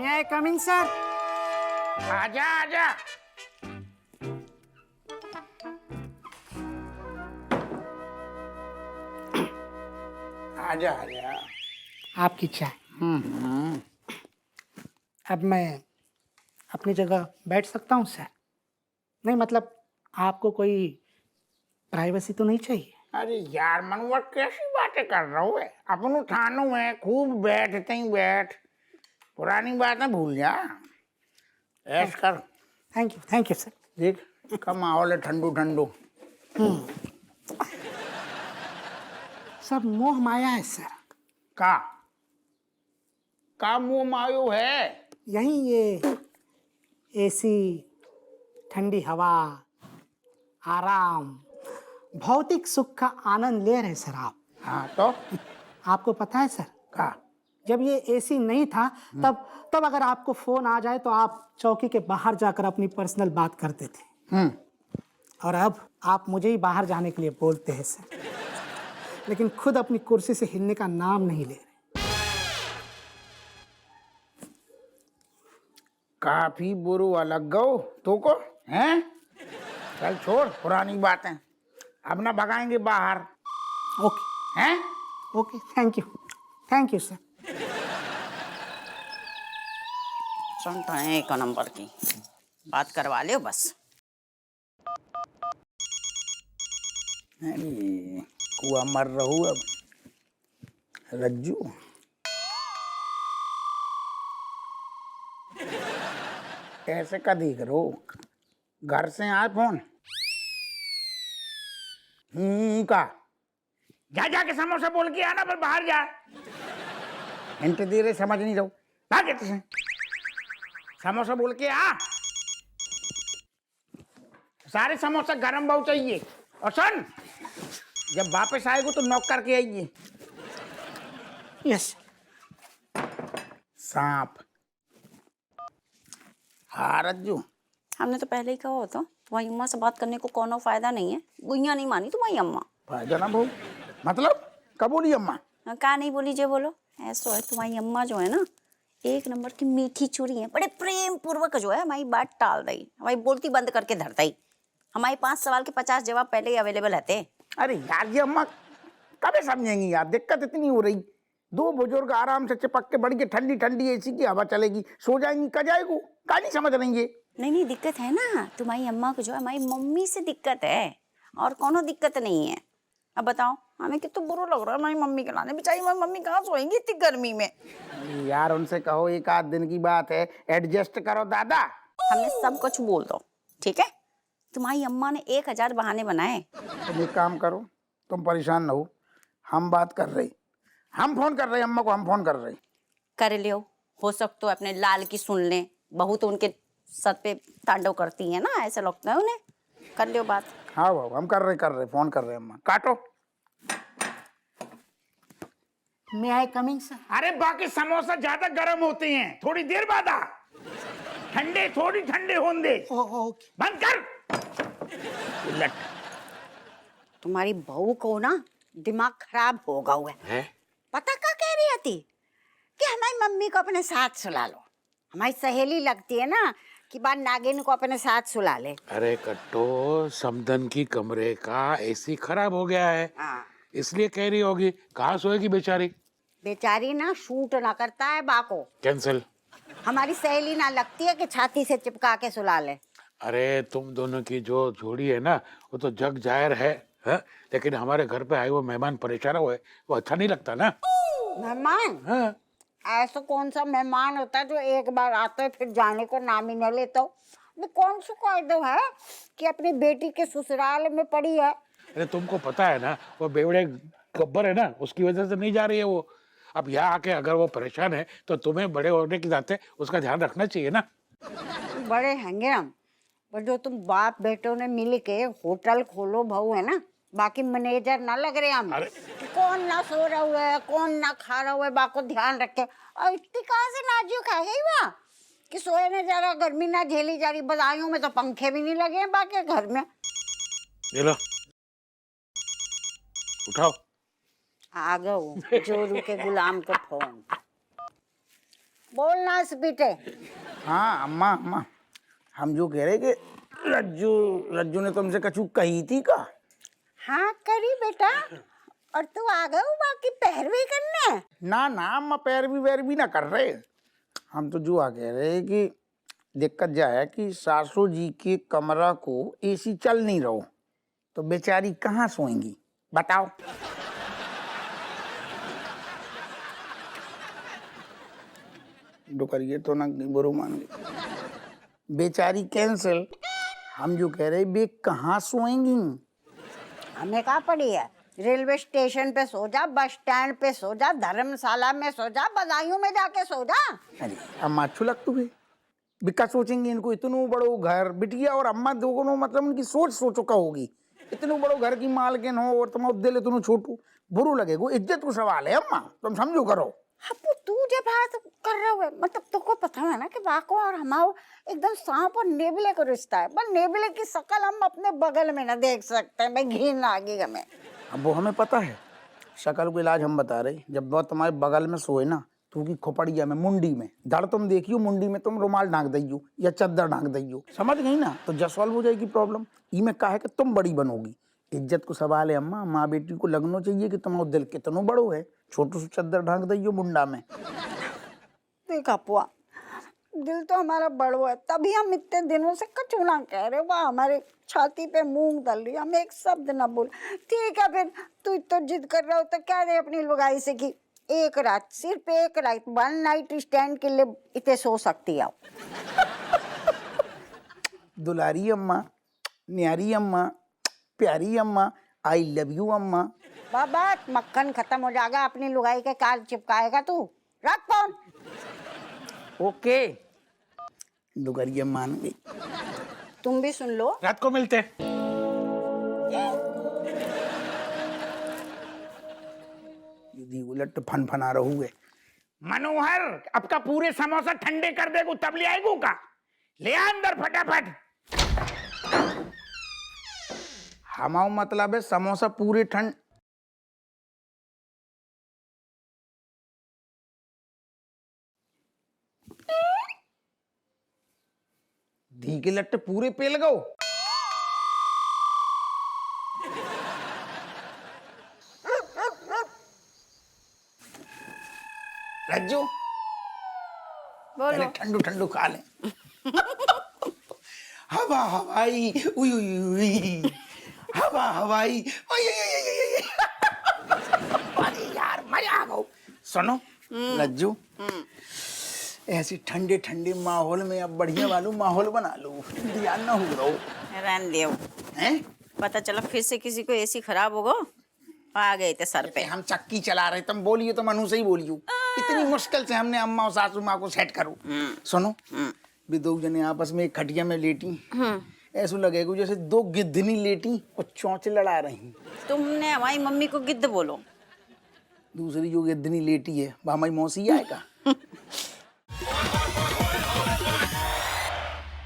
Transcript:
मे आई कम इन sir? आजा आजा। आजा आजा। आपकी चाय। अब मैं अपनी जगह बैठ सकता हूँ सर? नहीं मतलब आपको कोई प्राइवेसी तो नहीं चाहिए? अरे यार मनोवर कैसी बातें कर रहा हूँ? अपन ठानो है खूब बैठते ही बैठ, पुरानी बातें भूल जा, ऐश कर। Thank you sir. देख का माहौल है ठंडू ठंडू। सब मोह माया है सर। का मुंह मायो है? यही ये एसी, ठंडी हवा, आराम, भौतिक सुख का आनंद ले रहे सर आप। हाँ तो आपको पता है सर, का जब ये एसी नहीं था तब अगर आपको फोन आ जाए तो आप चौकी के बाहर जाकर अपनी पर्सनल बात करते थे। और अब आप मुझे ही बाहर जाने के लिए बोलते हैं सर, लेकिन खुद अपनी कुर्सी से हिलने का नाम नहीं ले रहे। काफी बुरो अलग गो तो को हैं? चल छोड़ पुरानी बातें, अब ना भगाएंगे बाहर। ओके हैं? Okay, thank you sir. सुनता है एक नंबर की बात करवा लियो बस। अरे कुआ मर रहू अब रज्जू। ऐसे का देख रो, घर से आए फोन। का जा जाके समोसा बोल के आना, पर बाहर जा। हिंट दे रहे समझ नहीं रहो, भागे तुझे। समोसा बोल के आ, सारे समोसा गरम बहुत चाहिए। और सुन, जब वापस आएगो तो नॉक करके आइए। यस। सांप। हाँ रज्जू, हमने तो पहले ही कहा होता तुम्हारी अम्मा से बात करने को कोनो फायदा नहीं है। गुइया नहीं मानी तुम्हारी अम्मा। फायदा ना भाऊ, मतलब कब बोली अम्मा? का नहीं बोली जे बोलो। ऐसा है तुम्हारी अम्मा जो है ना, एक नंबर की मीठी चूड़ी है, बड़े प्रेम पूर्वक जो है हमारी बात टाल रही, हमारी बोलती बंद करके धरता ही। हमारे 5 सवाल के 50 जवाब पहले ही अवेलेबल रहते। अरे यार ये अम्मा कब समझेंगी यार, दिक्कत इतनी हो रही। 2 बुजुर्ग आराम से चिपक के बढ़ के ठंडी ठंडी एसी की हवा चलेगी, सो जाएंगी, कजाएगू का नहीं समझ रही है। नहीं दिक्कत है ना तुम्हारी अम्मा को, जो है हमारी मम्मी से दिक्कत है, और कोनो दिक्कत नहीं है। अब बताओ हमें कितना बुरा लग रहा है हमारी मम्मी के लाने। बेचारी हमारी मम्मी कहाँ सोएंगी इतनी गर्मी में। यार उनसे कहो एक आध दिन की बात है, एडजस्ट करो दादा। हमने सब कुछ बोल दो, ठीक है? तुम्हारी अम्मा ने 1000 बहाने बनाए। तुम एक काम करो, तुम परेशान ना हो, हम बात कर रहे, हम फोन कर रहे अम्मा को, हम फोन कर रहे। कर लियो, हो सकता तो अपने लाल की सुन लें, बहू तो उनके सर पे तांडव करती है ना, ऐसा लगता है उन्हें। कर लियो बात। हाँ बाबू हम कर रहे फोन कर रहे अम्मा, काटो। मे आई कमिंग सर? अरे बाकी समोसा ज्यादा गर्म होते हैं, थोड़ी देर बाद आ, ठंडे थोड़ी ठंडे होने दे। ओके। बंद कर उलट। तुम्हारी बहू को ना दिमाग खराब हो गया है। पता क्या कह रही थी कि हमारी मम्मी को अपने साथ सुला लो। हमारी सहेली लगती है ना कि बार नागिन को अपने साथ सुला ले। अरे कट्टो, समदन की कमरे का एसी खराब हो गया है, इसलिए कह रही होगी। कहाँ सोएगी बेचारी? बेचारी ना शूट ना करता है बाको। कैंसिल। हमारी सहेली ना लगती है कि छाती से चिपका के सुला ले। अरे तुम दोनों की जो जोड़ी है ना, वो तो जग जाहिर है, है? लेकिन हमारे घर पे आए वो मेहमान परेशान हुए, वो अच्छा नहीं लगता ना। मेहमान? हाँ। ऐसा कौन सा मेहमान होता है जो एक बार आता है फिर जाने को नाम ही न लेता हो? वो कौन सा कायदा है कि अपनी बेटी के ससुराल में पड़ी है? अरे तुमको पता है ना, वो बेवड़े गब्बर है ना, उसकी वजह से नहीं जा रही है वो। अब यहाँ आके अगर वो परेशान है तो तुम्हें बड़े होने के नाते उसका ध्यान रखना चाहिए ना। बड़े हैंगे हम, पर जो तुम बाप बेटों ने मिल के होटल खोलो भाऊ है ना, बाकी मैनेजर ना लग रहे हम। कि कौन ना सो रहा हुआ है, कौन ना खा रहा हुआ है, बाको ध्यान रखे। और इतनी कहाँ से नाजुक है गई वहाँ कि सोए ने जा रहा, गर्मी ना झेली जा रही। बधाइयों में तो पंखे भी नहीं लगे हैं बाकी घर में। ये लो उठाओ। आ गए जोरू के गुलाम को फोन। बोलना स्पीटे। हाँ अम्मा अम्मा, हम जो कह रहे कि रज्जू रज्जू ने तुमसे कछु कही थी का? हाँ करी बेटा, और तू आ गए बाकी पैरवी करने। ना ना अम्मा, पैरवी वैरवी ना कर रहे। हम तो जो आ कह रहे कि दिक्कत जा है कि सासू जी के कमरा को एसी चल नहीं रहो, तो बेचारी कहाँ सोएंगी बताओ। करिए तो ना बुरो मान गए, बेचारी कैंसिल। हम जो कह रहे बे कहाँ सोएंगी? हमें कहा पड़ी है, रेलवे स्टेशन पे सो जा, बस स्टैंड पे सो जा, धर्मशाला में सो जा, बदायूं में जाके सो जा। अरे अम्मा अच्छू लगतू है, बिका सोचेंगे इनको इतनो बड़ो घर, बिटिया और अम्मा दोनों मतलब उनकी सोच सोचो का होगी। इतने बड़ो घर की मालकिन हो और तुम दिल इतनो छोटू, बुरो लगेगो। इज्जत को सवाल है अम्मा, तुम समझो करो। अब तू जब बात कर रहा है मतलब तुमको पता है ना कि बाको और हमारो एकदम सांप और नेबले का रिश्ता है, पर नेबले की शकल हम अपने बगल में ना देख सकते हैं। भाई घिन आगे हमें। अब वो हमें पता है, शक्ल को इलाज हम बता रहे। जब वो तुम्हारे बगल में सोए ना, तू की खोपड़िया में मुंडी में धड़ तुम देखियो, मुंडी में तुम रुमाल ढांक दइयो या चद्दर ढांक दइयो, समझ गई ना? तो जब सॉल्व हो जाएगी प्रॉब्लम। ई में कहा है कि तुम बड़ी बनोगी। इज्जत को सवाल है अम्मा, माँ बेटी को लगना चाहिए कि तुम्हारा दिल कितनो बड़ो है। छोटू सी चद्दर ढांक दइयो मुंडा में। देख अपुआ, दिल तो हमारा बड़ो है, तभी हम इतने दिनों से कछु ना कह रहे। वाह हमारे छाती पे मूंग दल रही, हम एक शब्द ना बोल। ठीक है फिर तू इतना जिद कर रहा हो तो क्या दे अपनी लुगाई से कि एक रात, सिर्फ एक रात, 1 नाइट स्टैंड के लिए इतने सो सकती है। दुलारी अम्मा, न्यारी अम्मा, प्यारी अम्मा, आई लव यू अम्मा। बाबा मक्खन खत्म हो जाएगा, अपनी लुगाई के काल चिपकाएगा तू। रख फोन। ओके, दुगरिया मान गई। तुम भी सुन लो। रात को मिलते हैं। यदि उलट फन फना रहूगे। मनोहर, अब का पूरे समोसा ठंडे कर देगो तब ले आएगो का? ले आ अंदर फटाफट। हमारा मतलब है समोसा पूरे ठंड। धी के लट्टे पूरे पेल गो। रज्जू बोलो। ठंडू ठंडू खा ले। हवा हवाई उई उई उई, हवा हवाई उई उई उई उई। अरे यार मजा आ गया। सुनो रज्जू, ऐसे ठंडे ठंडे माहौल में अब बढ़िया वालों माहौल बना लो, ध्यान ना हो रहो। रहने दियो। हैं? पता चला फिर से किसी को एसी खराब होगा, आ गए थे सर पे। हम चक्की चला रहे, तुम बोलियो तो मनु से ही बोलियो। इतनी मुश्किल से हमने अम्मा और सासू माँ को सेट करो। सुनो, भी दो जने आपस में एक खटिया में लेटी, ऐसा लगेगा जैसे दो गिद्धनी लेटी और चौंच लड़ा रही। तुमने हमारी मम्मी को गिद्ध बोलो। दूसरी जो गिद्धनी लेटी है वो हमारी मौसी आएगा।